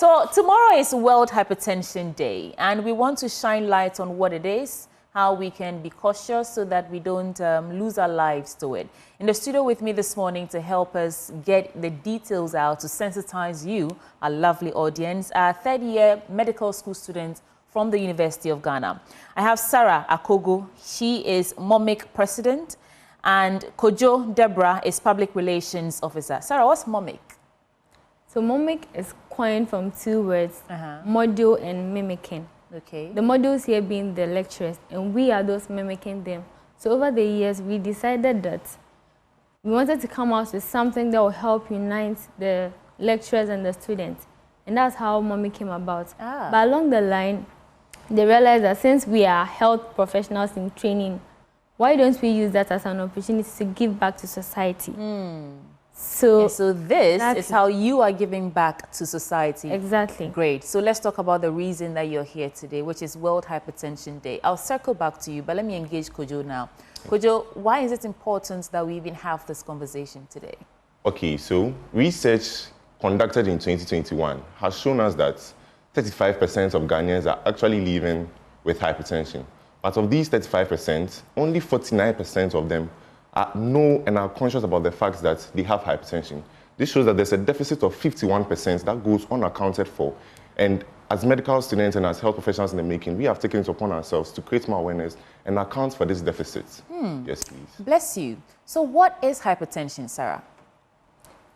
So tomorrow is World Hypertension Day, and we want to shine light on what it is, how we can be cautious so that we don't lose our lives to it. In the studio with me this morning to help us get the details out, to sensitize you, our lovely audience, our third-year medical school student from the University of Ghana. I have Sarah Akogo. She is MOMIC President, and Kojo Deborah is Public Relations Officer. Sarah, what's MOMIC? So MOMIC is coined from two words, model and mimicking. Okay. The models here being the lecturers, and we are those mimicking them. So over the years, we decided that we wanted to come out with something that will help unite the lecturers and the students. And that's how MOMIC came about. But along the line, they realized that since we are health professionals in training, why don't we use that as an opportunity to give back to society? So this is how you are giving back to society. Exactly. Great. So let's talk about the reason that you're here today, which is World Hypertension Day. I'll circle back to you, but let me engage Kojo now. Kojo, why is it important that we even have this conversation today? Okay, so research conducted in 2021 has shown us that 35% of Ghanaians are actually living with hypertension. But of these 35%, only 49% of them know and are conscious about the fact that they have hypertension. This shows that there's a deficit of 51% that goes unaccounted for. And as medical students and as health professionals in the making, we have taken it upon ourselves to create more awareness and account for this deficit. Yes, please. Bless you. So what is hypertension, Sarah?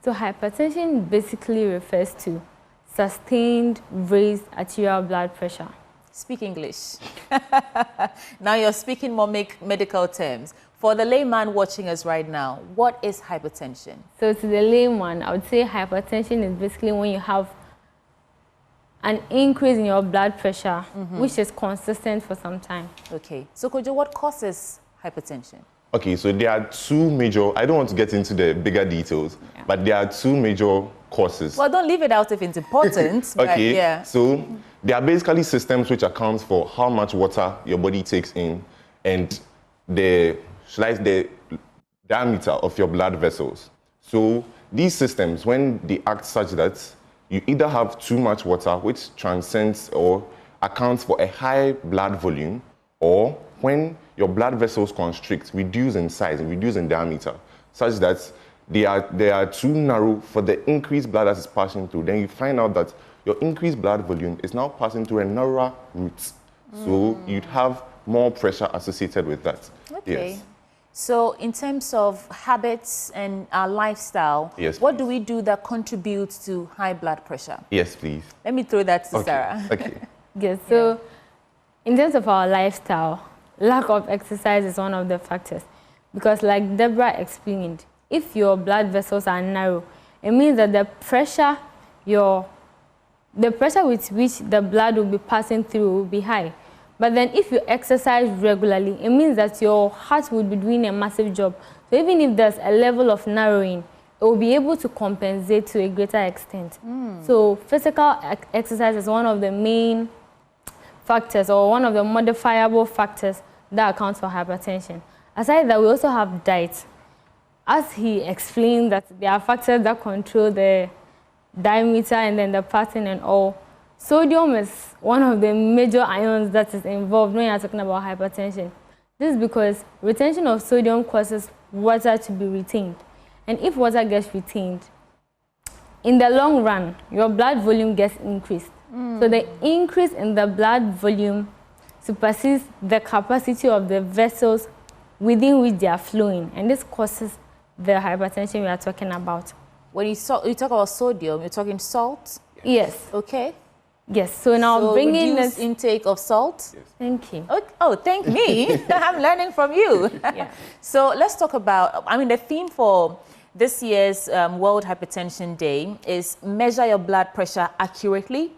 So hypertension basically refers to sustained raised arterial blood pressure. Speak English. Now you're speaking MOMIC medical terms. For the layman watching us right now, what is hypertension? So to the layman, I would say hypertension is basically when you have an increase in your blood pressure, which is consistent for some time. Okay. So Kojo, what causes hypertension? Okay, so there are two major, I don't want to get into the bigger details, but there are two major causes. Well, don't leave it out if it's important. Okay, yeah. So there are basically systems which account for how much water your body takes in and the diameter of your blood vessels. So these systems, when they act such that you either have too much water, which transcends or accounts for a high blood volume, or when your blood vessels constrict, reduce in size, reduce in diameter, such that they are too narrow for the increased blood that is passing through, then you find out that your increased blood volume is now passing through a narrower route. So you'd have more pressure associated with that. Okay. Yes. So in terms of habits and our lifestyle, what do we do that contributes to high blood pressure? Yes, please. Let me throw that to Sarah. Okay. Yes, so in terms of our lifestyle, lack of exercise is one of the factors. Because like Deborah explained, if your blood vessels are narrow, it means that the pressure with which the blood will be passing through will be high. But then if you exercise regularly, it means that your heart will be doing a massive job. So even if there's a level of narrowing, it will be able to compensate to a greater extent. So physical exercise is one of the main factors, or one of the modifiable factors that accounts for hypertension. Aside that, we also have diet. As he explained that there are factors that control the diameter and then the pattern and all. Sodium is one of the major ions that is involved when you're talking about hypertension. This is because retention of sodium causes water to be retained. And if water gets retained, in the long run, your blood volume gets increased. So the increase in the blood volume supersedes the capacity of the vessels within which they are flowing. And this causes the hypertension we are talking about. When you talk about sodium, you're talking salt? Yes. Okay. Yes, so now bringing this intake of salt. Yes. Thank you. Oh, thank me. I'm learning from you. So let's talk about, the theme for this year's World Hypertension Day is measure your blood pressure accurately,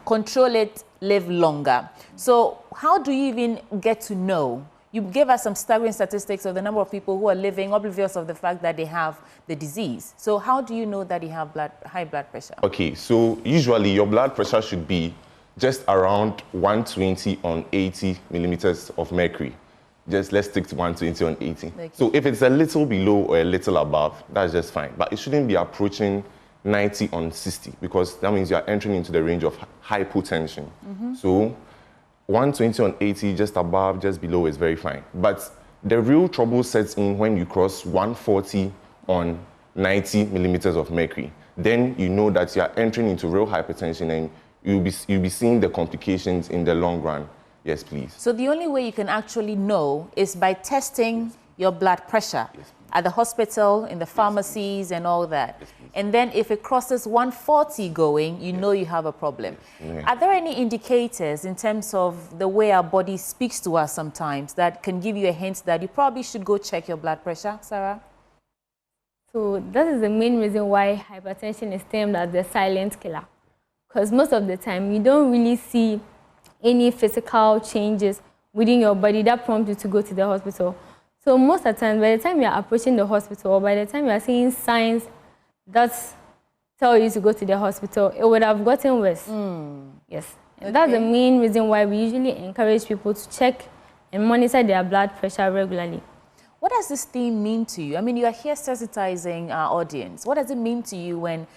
control it, live longer. So how do you even get to know? You gave us some staggering statistics of the number of people who are living oblivious of the fact that they have the disease. So how do you know that you have high blood pressure? Okay, so usually your blood pressure should be just around 120 on 80 millimeters of mercury. Just let's stick to 120 on 80. Okay. So if it's a little below or a little above, that's just fine. But it shouldn't be approaching 90 on 60, because that means you are entering into the range of hypotension. So 120 on 80, just above, just below is very fine. But the real trouble sets in when you cross 140 on 90 millimeters of mercury. Then you know that you are entering into real hypertension, and you'll be seeing the complications in the long run. Yes, please. So the only way you can actually know is by testing your blood pressure at the hospital, in the pharmacies, and all that. And then if it crosses 140 going, you know you have a problem. Are there any indicators in terms of the way our body speaks to us sometimes that can give you a hint that you probably should go check your blood pressure, Sarah? So that is the main reason why hypertension is termed as the silent killer. Because most of the time, you don't really see any physical changes within your body that prompt you to go to the hospital. So most of the time, by the time you are approaching the hospital, or by the time you are seeing signs that tell you to go to the hospital, it would have gotten worse. Yes. And that's the main reason why we usually encourage people to check and monitor their blood pressure regularly. What does this theme mean to you? I mean, you are here sensitizing our audience. What does it mean to you when,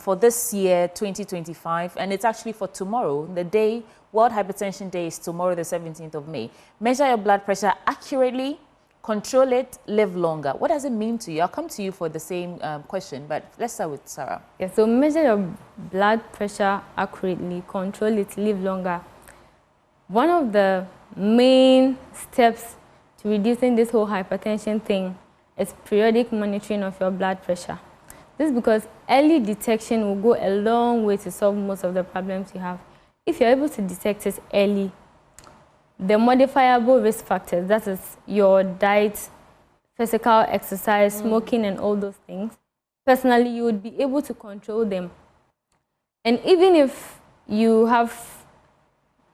for this year, 2025, and it's actually for tomorrow, the day, World Hypertension Day is tomorrow, the 17th of May. Measure your blood pressure accurately, control it, live longer. What does it mean to you? I'll come to you for the same question, but let's start with Sarah. Yeah, so measure your blood pressure accurately, control it, live longer. One of the main steps to reducing this whole hypertension thing is periodic monitoring of your blood pressure. This is because early detection will go a long way to solve most of the problems you have. If you're able to detect it early, the modifiable risk factors, that is your diet, physical exercise, smoking, and all those things, personally, you would be able to control them. And even if you have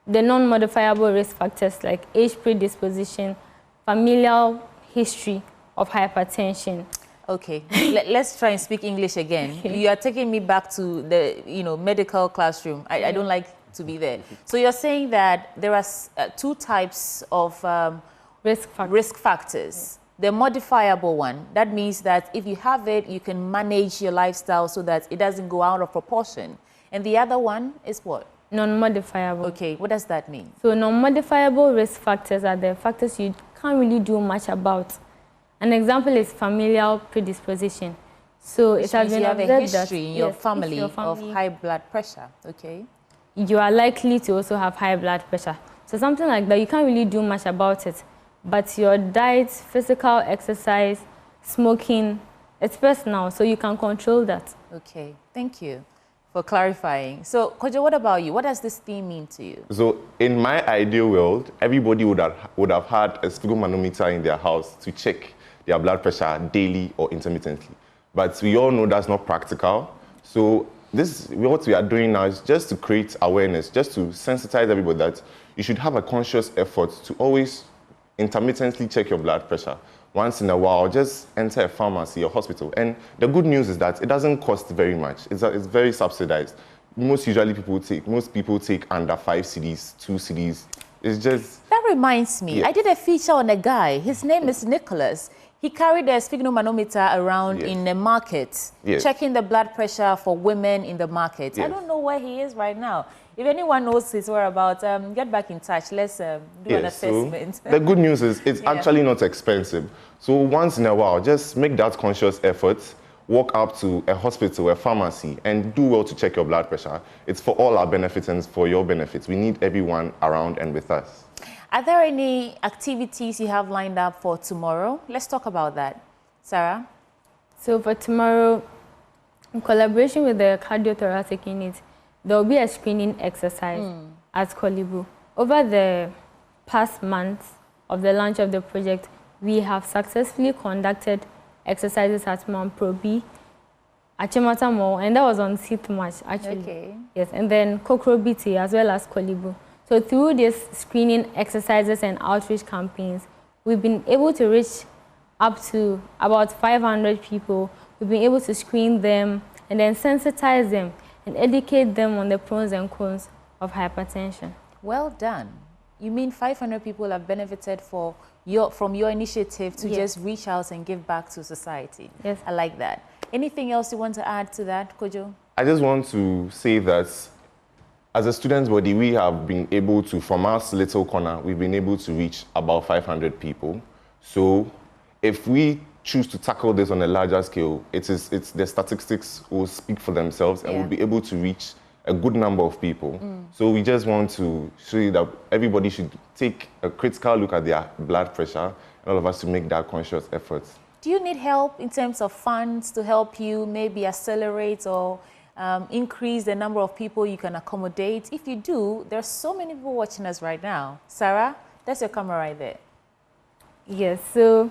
the non-modifiable risk factors like age predisposition, familial history of hypertension. Okay, let's try and speak English again. You are taking me back to the medical classroom. I don't like to be there. So you're saying that there are two types of risk factors. The modifiable one, that means that if you have it, you can manage your lifestyle so that it doesn't go out of proportion. And the other one is what? Non-modifiable. Okay, what does that mean? So non-modifiable risk factors are the factors you can't really do much about. An example is familial predisposition. So it has been you have observed a history in your family of high blood pressure. Okay. You are likely to also have high blood pressure. So something like that, you can't really do much about it. But your diet, physical exercise, smoking, it's personal, so you can control that. Okay, thank you for clarifying. So, Kojo, what about you? What does this theme mean to you? So, in my ideal world, everybody would have had a sphygmomanometer in their house to check their blood pressure daily or intermittently. But we all know that's not practical. So, what we are doing now is just to create awareness, just to sensitize everybody that you should have a conscious effort to always intermittently check your blood pressure. Once in a while, just enter a pharmacy or hospital. And the good news is that it doesn't cost very much. It's very subsidized. Most people take under 5 cedis, 2 cedis. It's just... That reminds me, I did a feature on a guy. His name is Nicholas. He carried a sphygmomanometer around in the market, checking the blood pressure for women in the market. I don't know where he is right now. If anyone knows his whereabouts, get back in touch. Let's do an assessment. So the good news is it's actually not expensive. So once in a while, just make that conscious effort, walk up to a hospital, a pharmacy, and do well to check your blood pressure. It's for all our benefits and for your benefits. We need everyone around and with us. Are there any activities you have lined up for tomorrow? Let's talk about that. Sarah? So for tomorrow, in collaboration with the cardiothoracic unit, there will be a screening exercise at Kolibu. Over the past months of the launch of the project, we have successfully conducted exercises at Mount Proby, Achimota Mall, and that was on 6th March, actually. Okay. Yes, and then Kokrobiti as well as Kolibu. So through these screening exercises and outreach campaigns, we've been able to reach up to about 500 people. We've been able to screen them and then sensitize them and educate them on the pros and cons of hypertension. Well done. You mean 500 people have benefited from your initiative to just reach out and give back to society? Yes. I like that. Anything else you want to add to that, Kojo? I just want to say that as a students' body, we have been able to, from our little corner, we've been able to reach about 500 people. So if we choose to tackle this on a larger scale, the statistics will speak for themselves and we'll be able to reach a good number of people. So we just want to show you that everybody should take a critical look at their blood pressure and all of us to make that conscious effort. Do you need help in terms of funds to help you maybe accelerate or increase the number of people you can accommodate? If you do, there's so many people watching us right now. Sarah, that's your camera right there. Yes, so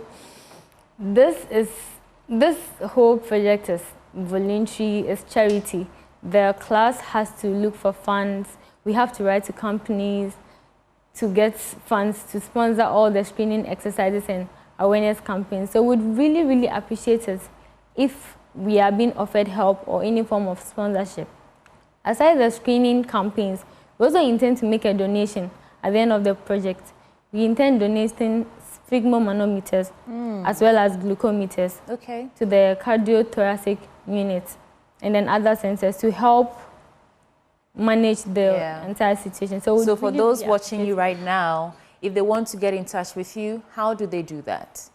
this whole project is voluntary, it's charity. The class has to look for funds. We have to write to companies to get funds to sponsor all the screening exercises and awareness campaigns. So we'd really, really appreciate it if we are being offered help or any form of sponsorship. Aside the screening campaigns, we also intend to make a donation at the end of the project. We intend donating sphygmomanometers as well as glucometers to the cardiothoracic unit and then other centers to help manage the entire situation. So for those watching you right now, if they want to get in touch with you, how do they do that?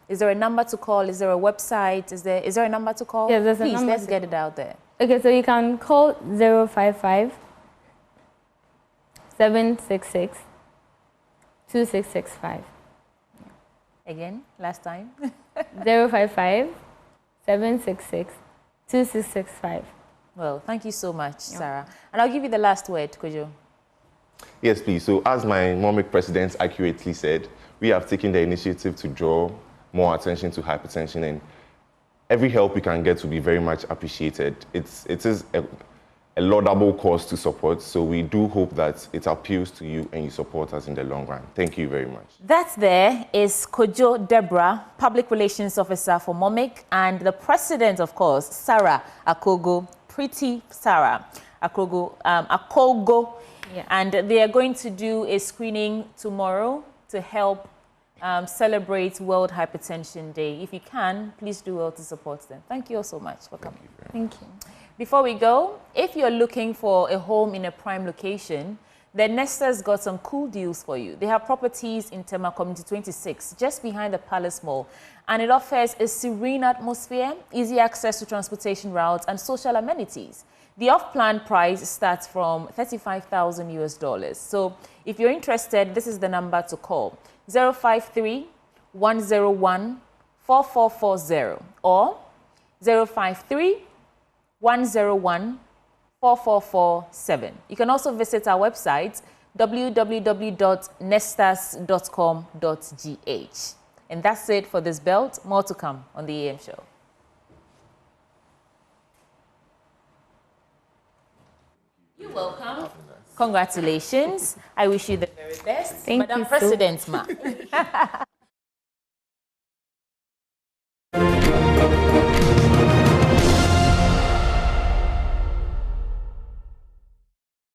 Is there a number to call? Is there a website? Is there a number to call? Yes, there's a number. Please, let's get it out there. Okay, so you can call 055 766 2665. Again, last time. 055 766 2665. Well, thank you so much, Sarah. And I'll give you the last word, Kojo. Yes, please. So as my MOMIC president accurately said, we have taken the initiative to draw more attention to hypertension, and every help we can get will be very much appreciated. It is a laudable cause to support, so we do hope that it appeals to you and you support us in the long run. Thank you very much. That there is Kojo Deborah, Public Relations Officer for MOMIC, and the President, of course, Sarah Akogo, pretty Sarah Akogo. Yeah. And they are going to do a screening tomorrow to help celebrate World Hypertension Day. If you can, please do well to support them. Thank you all so much for coming. Thank you. Before we go, if you're looking for a home in a prime location, then Nesta's got some cool deals for you. They have properties in Tema Community 26, just behind the Palace Mall, and it offers a serene atmosphere, easy access to transportation routes, and social amenities. The off-plan price starts from $35,000 US. So if you're interested, this is the number to call: 053 101 4440 or 053 101 4447. You can also visit our website www.nestas.com.gh. And that's it for this belt. More to come on the AM show. You're welcome. Congratulations. I wish you the very best. Thank Madam you President, so ma.